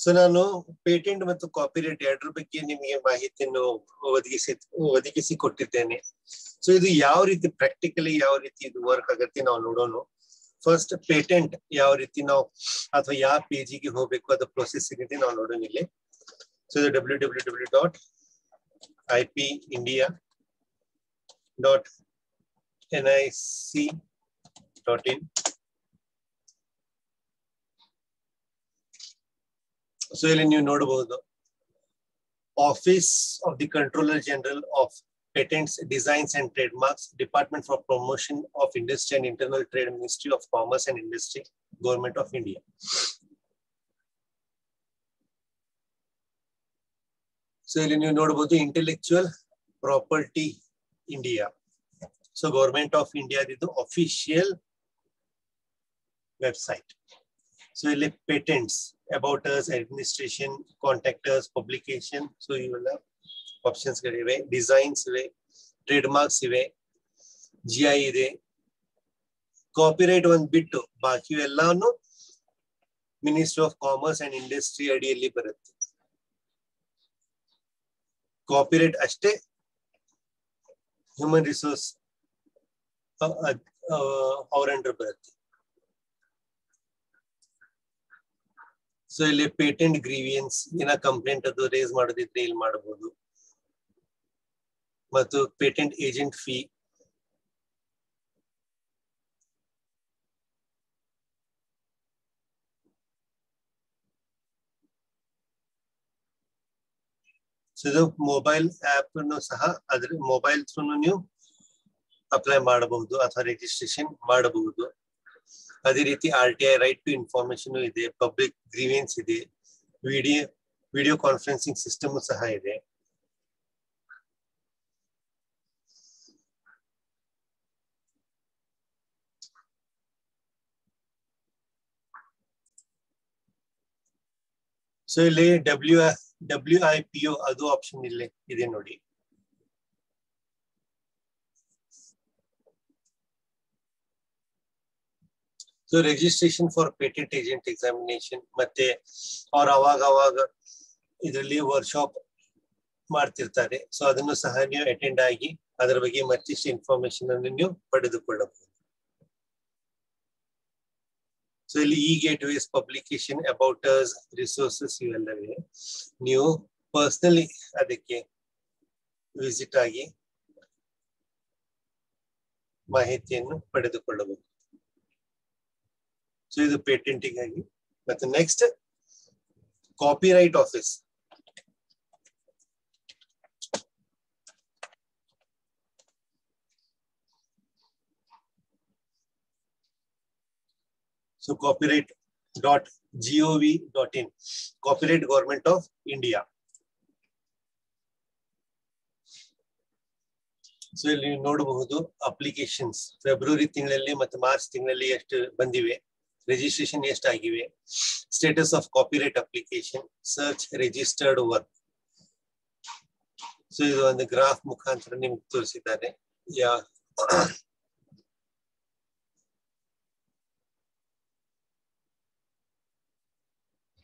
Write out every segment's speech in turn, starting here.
So ನಾನು patent ಮತ್ತು copyright ಎರಡರ ಬಗ್ಗೆ ನಿಮಗೆ ಮಾಹಿತಿಯನ್ನು ಒದಗಿಸಿ ಕೊಟ್ಟಿದ್ದೇನೆ. ಸೊ ಇದು ಯಾವ ರೀತಿ ಪ್ರಾಕ್ಟಿಕಲಿ ಯಾವ ರೀತಿ ಇದು ವರ್ಕ್ ಆಗುತ್ತೆ ನಾವು ನೋಡೋಣ. ಫಸ್ಟ್ ಪೇಟೆಂಟ್ ಯಾವ ರೀತಿ ನಾವು ಅಥವಾ ಯಾವ ಪೇಜಿಗೆ ಹೋಗ್ಬೇಕು ಅದ ಪ್ರೊಸೆಸ್ ಇದೆ ನಾವು ನೋಡೋಣ ಇಲ್ಲಿ. ಸೊ ಇದು www.ipindia.nic.in. ಸೊ ಇಲ್ಲಿ ನೀವು ನೋಡಬಹುದು office of the controller general of Patents, Designs and Trademarks, Department for Promotion of Industry and Internal Trade, Ministry of Commerce and Industry, Government of India. So ಇಲ್ಲಿ ನೀವು ನೋಡಬಹುದು Intellectual Property India. So Government of India ಇದು official website. So ಇಲ್ಲಿ patents, about us, administration, contact us, publication. So ಇವೆಲ್ಲ options ಗಳಿವೆ. Designs ಇವೆ, trade marks ಇವೆ, GI ಇದೆ. ಕಾಪಿರೈಟ್ ಒಂದ್ ಬಿಟ್ಟು ಬಾಕಿ ಎಲ್ಲಾನು ministry of commerce and industry ಅಡಿಯಲ್ಲಿ ಬರುತ್ತೆ. ಕಾಪಿರೈಟ್ ಅಷ್ಟೇ ಹ್ಯೂಮನ್ ರಿಸೋರ್ಸ್ ಅವ್ರ ಅಂಡರ್ ಬರುತ್ತೆ. ಸೊ ಇಲ್ಲಿ ಪೇಟೆಂಟ್ ಗ್ರೀವಿಯನ್ಸ್ ಏನ ಕಂಪ್ಲೇಂಟ್ ಅದು ರೇಸ್ ಮಾಡೋದಿದ್ರೆ ಇಲ್ಲಿ ಮಾಡಬಹುದು. ಮತ್ತು ಪೇಟೆಂಟ್ ಏಜೆಂಟ್ ಫೀ, ಇದು ಮೊಬೈಲ್ ಆಪ್ ಅನ್ನು ಸಹ ಅದ್ರ ಮೊಬೈಲ್ ಥ್ರೂ ನೀವು ಅಪ್ಲೈ ಮಾಡಬಹುದು ಅಥವಾ ರಿಜಿಸ್ಟ್ರೇಷನ್ ಮಾಡಬಹುದು. ಅದೇ ರೀತಿ RTI ರೈಟ್ ಟು ಇನ್ಫಾರ್ಮೇಶನ್ ಇದೆ, ಪಬ್ಲಿಕ್ ಗ್ರೀವೆನ್ಸ್ ಇದೆ, ವಿಡಿಯೋ ಕಾನ್ಫರೆನ್ಸಿಂಗ್ ಸಿಸ್ಟಮ್ ಸಹ ಇದೆ. ಸೊ ಇಲ್ಲಿ WIPO ಅದು ಆಪ್ಷನ್ ಇಲ್ಲಿ ಇದೆ ನೋಡಿ. So registration for patent agent examination ಮತ್ತೆ ಅವ್ರು ಅವಾಗ ಇದರಲ್ಲಿ ವರ್ಕ್ಶಾಪ್ ಮಾಡ್ತಿರ್ತಾರೆ. ಸೊ ಅದನ್ನು ಸಹ ನೀವು ಅಟೆಂಡ್ ಆಗಿ ಅದರ ಬಗ್ಗೆ ಮತ್ತಿಷ್ಟು ಇನ್ಫಾರ್ಮೇಶನ್ ಅನ್ನು ನೀವು ಪಡೆದುಕೊಳ್ಳಬಹುದು. ಸೊ ಇಲ್ಲಿ ಗೇಟ್ವೇಸ್, ಪಬ್ಲಿಕೇಶನ್, ಅಬೌಟ್ ಅಸ್, ರಿಸೋರ್ಸಸ್ ಇವೆಲ್ಲವೇ ನೀವು ಪರ್ಸನಲಿ ಅದಕ್ಕೆ ವಿಸಿಟ್ ಆಗಿ ಮಾಹಿತಿಯನ್ನು ಪಡೆದುಕೊಳ್ಳಬಹುದು. ಸೊ ಇದು ಪೇಟೆಂಟಿಗಾಗಿ. ಮತ್ತೆ next copyright office. So copyright.gov.in, Copyright Government of India. So ಇಲ್ಲಿ ನೋಡಬಹುದು ಅಪ್ಲಿಕೇಶನ್ಸ್ ಫೆಬ್ರವರಿ ತಿಂಗಳಲ್ಲಿ ಮತ್ತು ಮಾರ್ಚ್ ತಿಂಗಳಲ್ಲಿ ಎಷ್ಟು ಬಂದಿವೆ, ರಿಜಿಸ್ಟ್ರೇಷನ್ ಎಷ್ಟಾಗಿವೆ, status of copyright application, search, registered work. So ಇದು ಒಂದು ಗ್ರಾಫ್ ಮುಖಾಂತರ ನಿಮ್ಗೆ ತೋರಿಸಿದ್ದಾರೆ.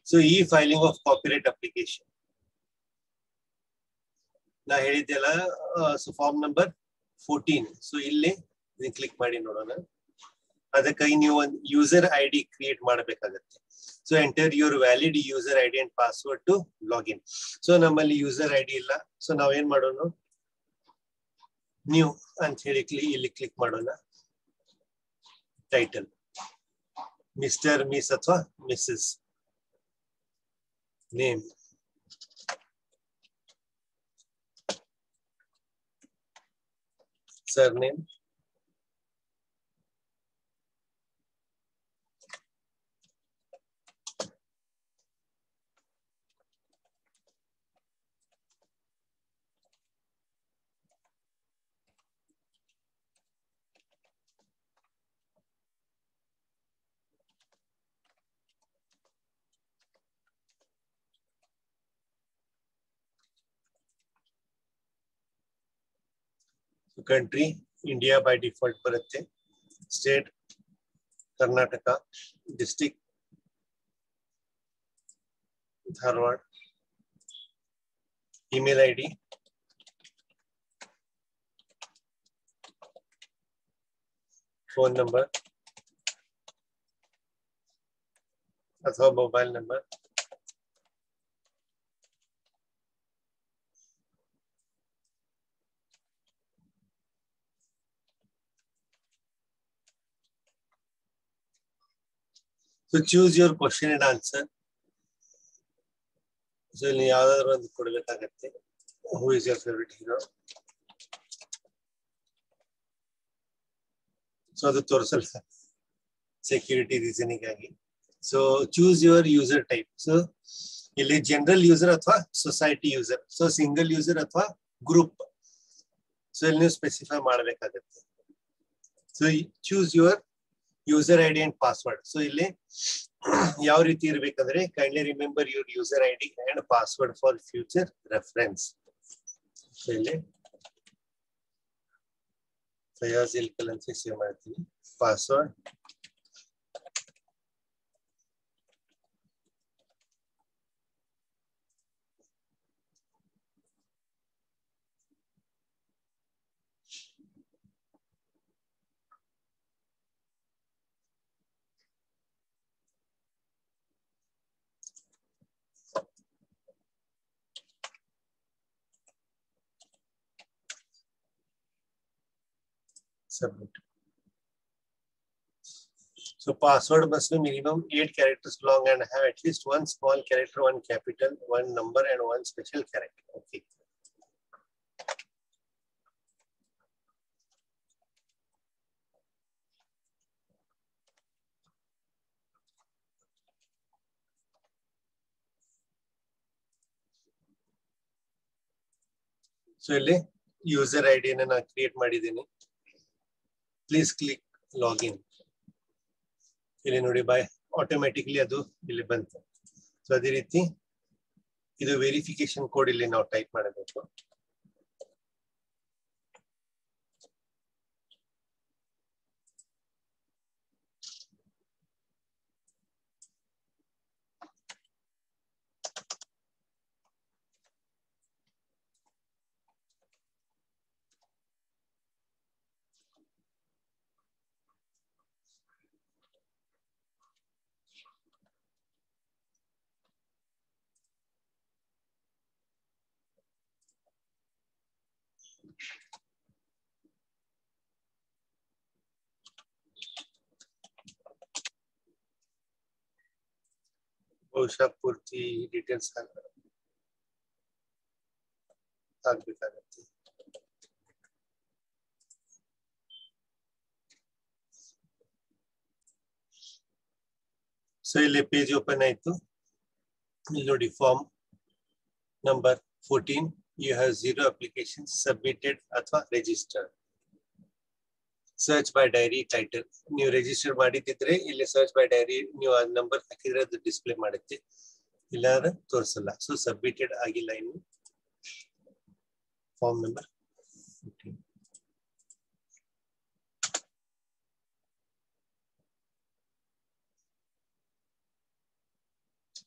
ಸೊ ಈ ಫೈಲಿಂಗ್ ಆಫ್ ಕಾಪಿರೈಟ್ ಅಪ್ಲಿಕೇಶನ್ ನಾ ಹೇಳಿದ್ದೆಲ್ಲ. So form number 14. ಸೊ ಇಲ್ಲಿ ಕ್ಲಿಕ್ ಮಾಡಿ ನೋಡೋಣ. ಅದಕ್ಕಾಗಿ ನೀವು ಒಂದು ಯೂಸರ್ ID ಕ್ರಿಯೇಟ್ ಮಾಡಬೇಕಾಗತ್ತೆ. So enter your valid user ID and password to login. So ನಮ್ಮಲ್ಲಿ ಯೂಸರ್ ID ಇಲ್ಲ. ಸೊ ನಾವೇನ್ ಮಾಡೋಣ, ನ್ಯೂ ಅಂತ ಹೇಳಿ ಇಲ್ಲಿ ಕ್ಲಿಕ್ ಮಾಡೋಣ. ಟೈಟಲ್ ಮಿಸ್ಟರ್, ಮಿಸ್ ಅಥವಾ Mrs. Name, surname, country India by default ಬರುತ್ತೆ. State Karnataka, district Dharwad. Email ID. Phone number अथवा mobile number. So choose your question and answer. So ಇಲ್ಲಿ ಯಾವ್ದಾದ್ರು ಒಂದು ಕೊಡಬೇಕಾಗತ್ತೆ. Who is your favorite hero? So ಅದು ತೋರಿಸಲ್ಲ security reasoning ಆಗಿ. So choose your user type. So ಇಲ್ಲಿ general user ಅಥವಾ society user. So single user ಅಥವಾ group. So ಇಲ್ಲಿ ನೀವು specify ಮಾಡಬೇಕಾಗತ್ತೆ. So choose your user ID and password. So ಇಲ್ಲಿ ಯಾವ ರೀತಿ ಇರಬೇಕಂದ್ರೆ kindly remember your user ID and password for future reference. So ಇಲ್ಲಿ Fayaz Ilkal ಅಂತ ಸೇವ್ ಮಾಡ್ತೀವಿ. Password submit. So password must be minimum 8 characters long and have at least one small character, one capital, one number, and one special character. Okay. So ಇಲ್ಲಿ user ID ನ ನಾನು create ಮಾಡಿದ್ದೀನಿ. Please click login. ಇಲ್ಲಿ ನೋಡಿ by automatically ಅದು ಇಲ್ಲಿ ಬಂತು. So ಅದೇ ರೀತಿ ಇದು ವೆರಿಫಿಕೇಶನ್ ಕೋಡ್ ಇಲ್ಲಿ ನಾವು ಟೈಪ್ ಮಾಡಬೇಕು. ಬಹುಶಃ ಪೂರ್ತಿ ಡೀಟೇಲ್ಸ್ ಆಗ್ಬೇಕಾಗತ್ತೆ. ಸೊ ಇಲ್ಲಿ ಪೇಜ್ ಓಪನ್ ಆಯ್ತು. ಇಲ್ಲಿ ನೋಡಿ form number 14 you have 0 applications submitted ಅಥವಾ registered. Search by diary title ನೀವು ರಿಜಿಸ್ಟರ್ ಮಾಡಿದ್ರೆ ಇಲ್ಲಿ ಸರ್ಚ್ ಬೈ ಡೈರಿ ನೀವು ಆ ನಂಬರ್ ಹಾಕಿದ್ರೆ ಅದು ಡಿಸ್ಪ್ಲೇ ಮಾಡುತ್ತೆ, ಇಲ್ಲಾಂದ್ರೆ ತೋರಿಸಲ್ಲ. ಸೊ ಸಬ್ಮಿಟೆಡ್ ಆಗಿಲ್ಲ ಇನ್ನು. Form number 15.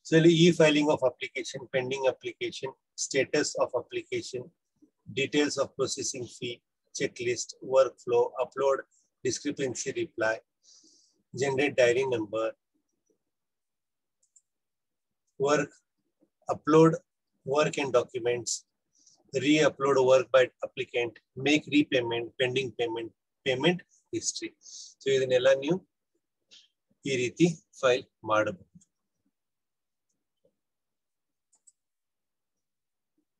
So e-filing of application, pending application, status of application, details of processing fee, checklist, workflow, upload, discrepancy reply, generate diary number, work, upload work and documents, re-upload work by applicant, make repayment, pending payment, payment history. So ಇದನ್ನೆಲ್ಲ ನೀವು ಈ ರೀತಿ file ಮಾಡಬಹುದು.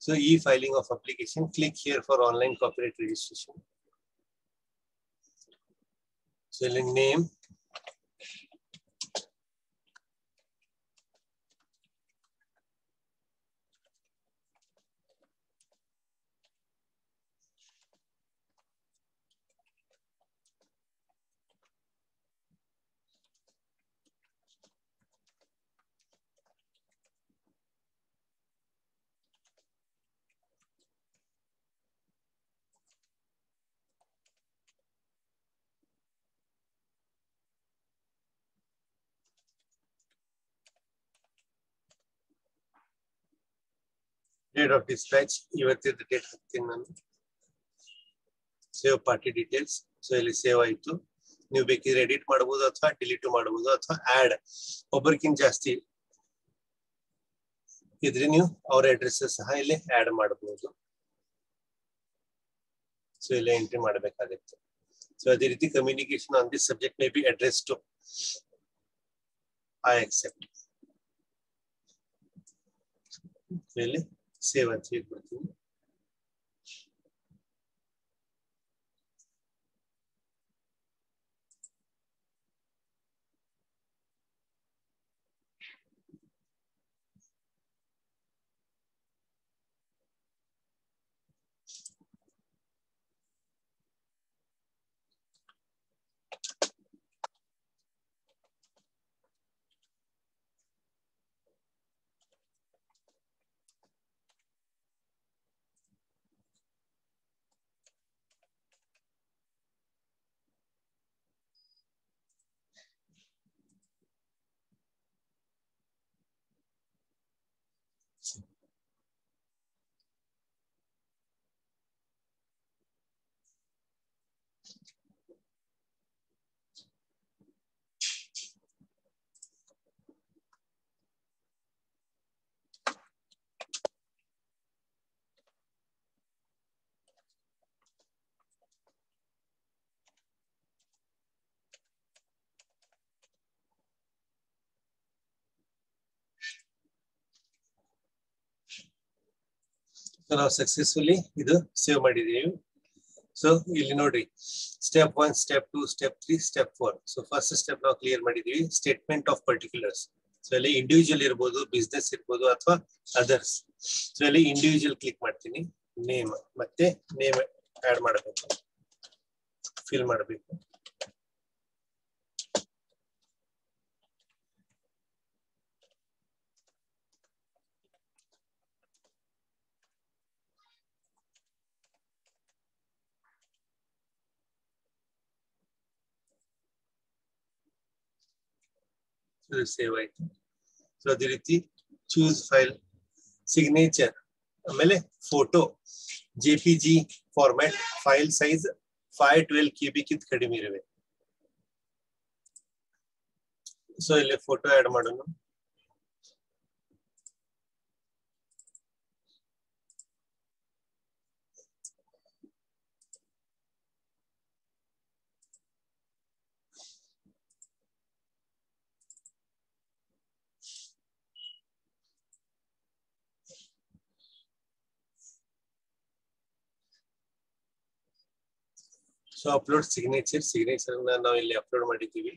So e-filing of application, click here for online copyright registration. So name, date of dispatch ಇವತ್ತಿನ date ಹಾಕ್ತೀನಿ ನಾನು. Save party details. So ಇಲ್ಲಿ save ಆಯ್ತು. ನೀವು ಬೇಕಿದ್ರೆ ಎಡಿಟ್ ಮಾಡಬಹುದು ಅಥವಾ ಡಿಲೀಟ್ ಮಾಡಬಹುದು ಅಥವಾ ಆಡ್ ಒಬ್ಬರಿಗಿಂತ ಜಾಸ್ತಿ ಇದ್ರೆ ನೀವು ಅವರ ಅಡ್ರೆಸ್ ಸಹ ಇಲ್ಲಿ ಆಡ್ ಮಾಡಬಹುದು. ಸೊ ಇಲ್ಲಿ ಎಂಟ್ರಿ ಮಾಡಬೇಕಾಗುತ್ತೆ. ಸೊ ಅದೇ ರೀತಿ communication on this subject may be address to I accept. ಇಲ್ಲಿ ಸೇವ್ ಅಂತ ಹೇಳ್ಬಿಡ್ತೀನಿ. ನಾವು ಸಕ್ಸಸ್ಫುಲಿ ಇದು ಸೇವ್ ಮಾಡಿದೀವಿ. ಸೊ ಇಲ್ಲಿ ನೋಡ್ರಿ, step 1, step 2, step 3, step 4. So first step ನಾವು ಕ್ಲಿಯರ್ ಮಾಡಿದೀವಿ, ಸ್ಟೇಟ್ಮೆಂಟ್ ಆಫ್ ಪರ್ಟಿಕ್ಯುಲರ್ಸ್. ಸೊ ಇಲ್ಲಿ ಇಂಡಿವಿಜುವಲ್ ಇರ್ಬೋದು, ಬಿಸ್ನೆಸ್ ಇರ್ಬೋದು ಅಥವಾ ಅದರ್ಸ್. ಸೊ ಇಲ್ಲಿ ಇಂಡಿವಿಜುವಲ್ ಕ್ಲಿಕ್ ಮಾಡ್ತೀನಿ. ನೇಮ್ ಮತ್ತೆ ನೇಮ್ ಆಡ್ ಮಾಡಬೇಕು, ಫಿಲ್ ಮಾಡಬೇಕು. ಸೇವ್ ಆಯ್ತು. ಸೊ ಅದೇ ರೀತಿ ಚೂಸ್ ಫೈಲ್, ಸಿಗ್ನೇಚರ್, ಆಮೇಲೆ photo JPG format, file size 512 KB ಕಿಂತ ಕಡಿಮೆ ಇರಬೇಕು. ಸೊ ಇಲ್ಲಿ ಫೋಟೋ ಆಡ್ ಮಾಡೋಣ. ಸೊ ಅಪ್ಲೋಡ್ ಸಿಗ್ನೇಚರ್ ನಾವು ಇಲ್ಲಿ ಅಪ್ಲೋಡ್ ಮಾಡಿದ್ದೀವಿ.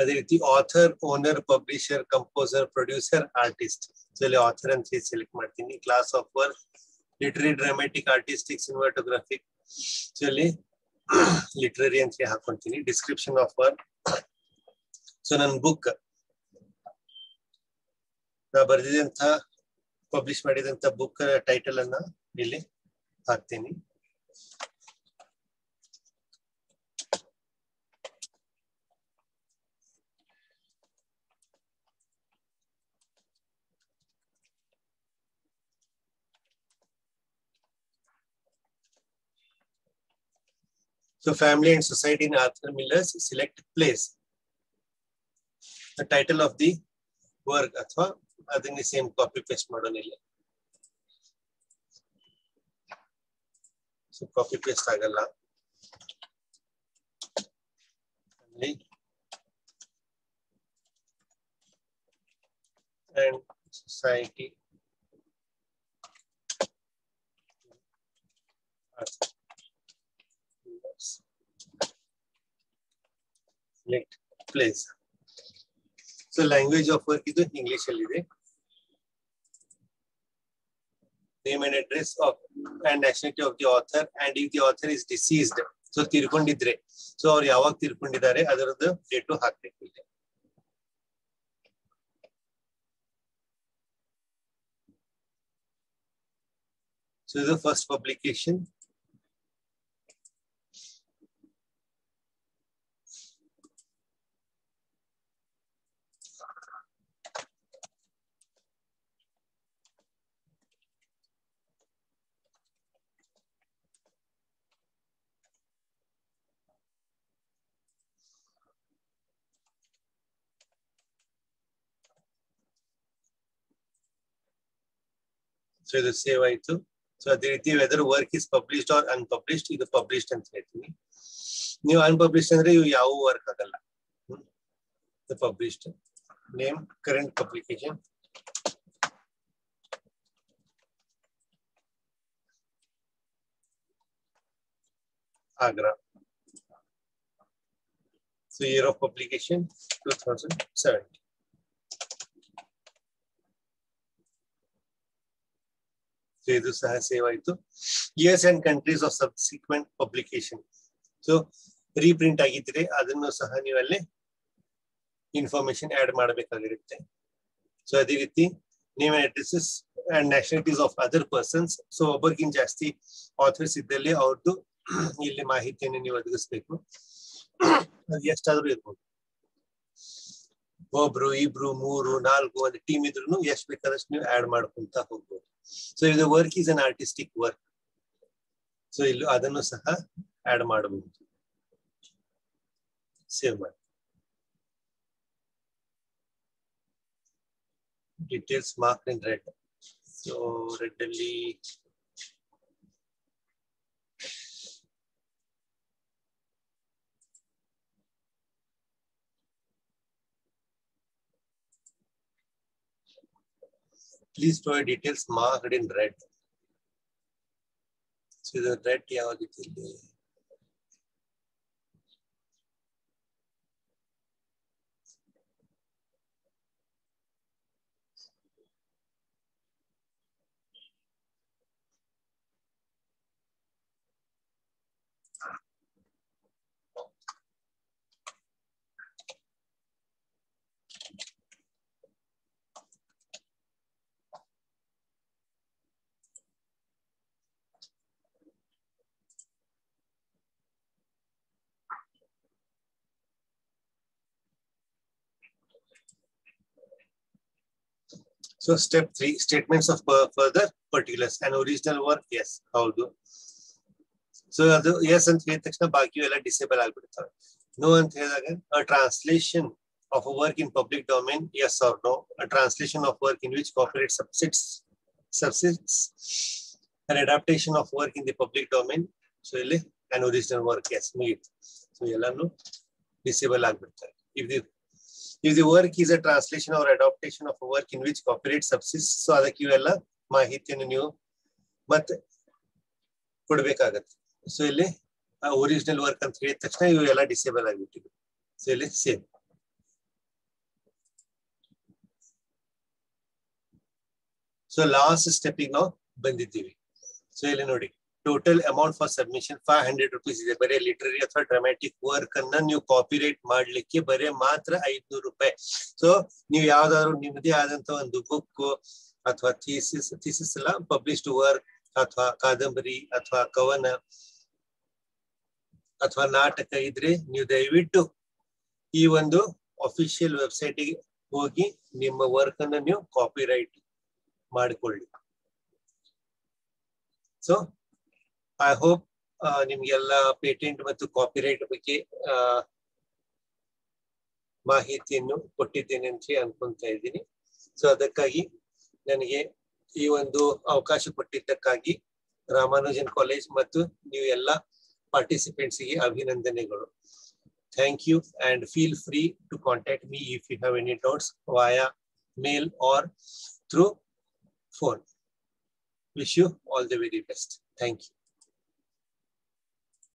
ಅದೇ ರೀತಿ author, owner, publisher, composer, producer, artist. So ಇಲ್ಲಿ ಆಥರ್ ಅಂತ ಸೆಲೆಕ್ಟ್ ಮಾಡ್ತೀನಿ. Class of work literary, dramatic, artistic, cinematographic. So ಇಲ್ಲಿ ಲಿಟರರಿ ಅಂತ ಹಾಕೊಂತೀನಿ. Description of work. ಸೊ ನನ್ನ ಬುಕ್ ನಾ ಬರೆದಿದಂತ ಪಬ್ಲಿಷ್ ಮಾಡಿದಂತ ಬುಕ್ ಟೈಟಲ್ ಅನ್ನ ಇಲ್ಲಿ ಹಾಕ್ತೀನಿ. So family and society in Arthur Miller's, select place. The title of the work ಅಥವಾ ಅದನ್ನ ಸೇಮ್ ಕಾಪಿ ಪೇಸ್ಟ್ ಮಾಡೋಣ ಇಲ್ಲಿ. ಸೊ ಕಾಪಿ ಪೇಸ್ಟ್ ಆಗಲ್ಲ. and society select place. So language of work is English alliде. Name and address of and nationality of the author, and if the author is deceased, so tirkondidre, so ಅವರು ಯಾವಾಗ tirkondidare ಅದರದ್ದು date ಹಾಕಬೇಕು ಇಲ್ಲಿ. So this is the first publication. So ಇದು save ಆಯ್ತು. So ಅದೇ ರೀತಿ whether work is published or unpublished, ಇದು ಪಬ್ಲಿಷ್ಡ್ ಅಂತ ಹೇಳ್ತೀನಿ. ನೀವು ಅನ್ಪಬ್ಲಿಷ್ಡ್ ಅಂದ್ರೆ ಇವು ಯಾವ ವರ್ಕ್ ಆಗಲ್ಲ. Published name current publication, Agra. So year of publication 2007. So ಇದು ಸಹ ಸೇವ್ ಆಯ್ತು. Years and countries of subsequent publication. So reprint ಆಗಿದ್ರೆ ಅದನ್ನು ಸಹ ನೀವು ಅಲ್ಲಿ ಇನ್ಫಾರ್ಮೇಶನ್ ಆಡ್ ಮಾಡಬೇಕಾಗಿರುತ್ತೆ. ಸೊ ಅದೇ ರೀತಿ name and addresses and nationalities of other persons. So ಒಬ್ಬರಿಗಿಂತ ಜಾಸ್ತಿ ಆಥರ್ಸ್ ಇದ್ದಲ್ಲಿ ಅವ್ರದ್ದು ಇಲ್ಲಿ ಮಾಹಿತಿಯನ್ನು ನೀವು ಒದಗಿಸ್ಬೇಕು. ಅದು ಎಷ್ಟಾದ್ರೂ ಇರ್ಬೋದು, ಒಬ್ರು, ಇಬ್ರು, 3, 4 ಒಂದು ಟೀಮ್ ಇದ್ರು ಎಷ್ಟು ಬೇಕಾದಷ್ಟು ನೀವು ಆಡ್ ಮಾಡ್ಕೊಂತ ಹೋಗ್ಬೋದು. ಸೊ ಇದು work is an artistic work. So ಇಲ್ಲಿ ಅದನ್ನು ಸಹ ಆಡ್ ಮಾಡಬಹುದು. ಸೇವ್ ಮಾಡಿ. ಡೀಟೇಲ್ಸ್ ಮಾರ್ಕ್ ಇನ್ ರೆಡ್. ಸೊ ರೆಡ್ ಅಲ್ಲಿ please provide details marked in red. So the red ಯಾವಾಗಿತ್ತು? So step 3, statements of further particulars. An original work, yes. How do? So ಅದು yes ಅಂತ ಹೇಳಿದ ತಕ್ಷಣ ಬಾಕಿ ಎಲ್ಲ ಡಿಸೇಬಲ್ ಆಗ್ಬಿಡ್ತವೆ. No ಅಂತ ಹೇಳಿದಾಗ a translation of a work in public domain, yes or no. A translation of work in which copyright subsists. An adaptation of work in the public domain. So ಇಲ್ಲಿ an original work, yes. ಮುಗೀತು. So ಎಲ್ಲಾನು disable ಆಗ್ಬಿಡ್ತವೆ. If the work is a translation or adaptation of a work in which copyright subsists, so ಅದಕ್ಕೆ ಇವೆಲ್ಲ ಮಾಹಿತಿಯನ್ನು ನೀವು ಮತ್ತೆ ಕೊಡ್ಬೇಕಾಗತ್ತೆ. So ಇಲ್ಲಿ original work ಅಂತ ಹೇಳಿದ ತಕ್ಷಣ ಇವೆಲ್ಲ ಡಿಸೇಬಲ್ ಆಗಿಬಿಟ್ಟಿದೆ. ಸೊ ಇಲ್ಲಿ ಸೇವ್. ಸೊ ಲಾಸ್ಟ್ ಸ್ಟೆಪ್ಪಿಗೆ ನಾವು ಬಂದಿದ್ದೀವಿ. ಸೊ ಇಲ್ಲಿ ನೋಡಿ, total amount for submission 500 rupees ಇದೆ. ಬರೀ ಲಿಟರರಿ ಅಥವಾ ಡ್ರಾಮ್ಯಾಟಿಕ್ ವರ್ಕ್ ಅನ್ನ ನೀವು ಕಾಪಿರೈಟ್ ಮಾಡ್ಲಿಕ್ಕೆ ಬರೀ ಮಾತ್ರ 500 ರೂಪಾಯಿ. ಸೊ ನೀವು ಯಾವ್ದಾದ್ರು ನಿಮ್ಮದೇ ಆದಂತ ಒಂದು ಬುಕ್ ಅಥವಾ ಥೀಸಿಸ್ ಎಲ್ಲ ಪಬ್ಲಿಷ್ಡ್ ವರ್ಕ್ ಅಥವಾ ಕಾದಂಬರಿ ಅಥವಾ ಕವನ ಅಥವಾ ನಾಟಕ ಇದ್ರೆ ನೀವು ದಯವಿಟ್ಟು ಈ ಒಂದು ಅಫಿಷಿಯಲ್ ವೆಬ್ಸೈಟ್ಗೆ ಹೋಗಿ ನಿಮ್ಮ ವರ್ಕ್ ಅನ್ನ ನೀವು ಕಾಪಿರೈಟ್ ಮಾಡಿಕೊಳ್ಳಿ. ಸೊ ಐ ಹೋಪ್ ನಿಮ್ಗೆಲ್ಲ ಪೇಟೆಂಟ್ ಮತ್ತು ಕಾಪಿರೈಟ್ ಬಗ್ಗೆ ಮಾಹಿತಿಯನ್ನು ಕೊಟ್ಟಿದ್ದೇನೆ ಅಂತ ಅನ್ಕೊಂತ ಇದ್ದೀನಿ. ಸೊ ಅದಕ್ಕಾಗಿ ನನಗೆ ಈ ಒಂದು ಅವಕಾಶ ಕೊಟ್ಟಿದ್ದಕ್ಕಾಗಿ ರಾಮಾನುಜನ್ ಕಾಲೇಜ್ ಮತ್ತು ನೀವು ಎಲ್ಲ ಪಾರ್ಟಿಸಿಪೆಂಟ್ಸ್ ಗೆ ಅಭಿನಂದನೆಗಳು. Thank you and feel free to contact me if you have any doubts via mail or through phone. Wish you all the very best. Thank you.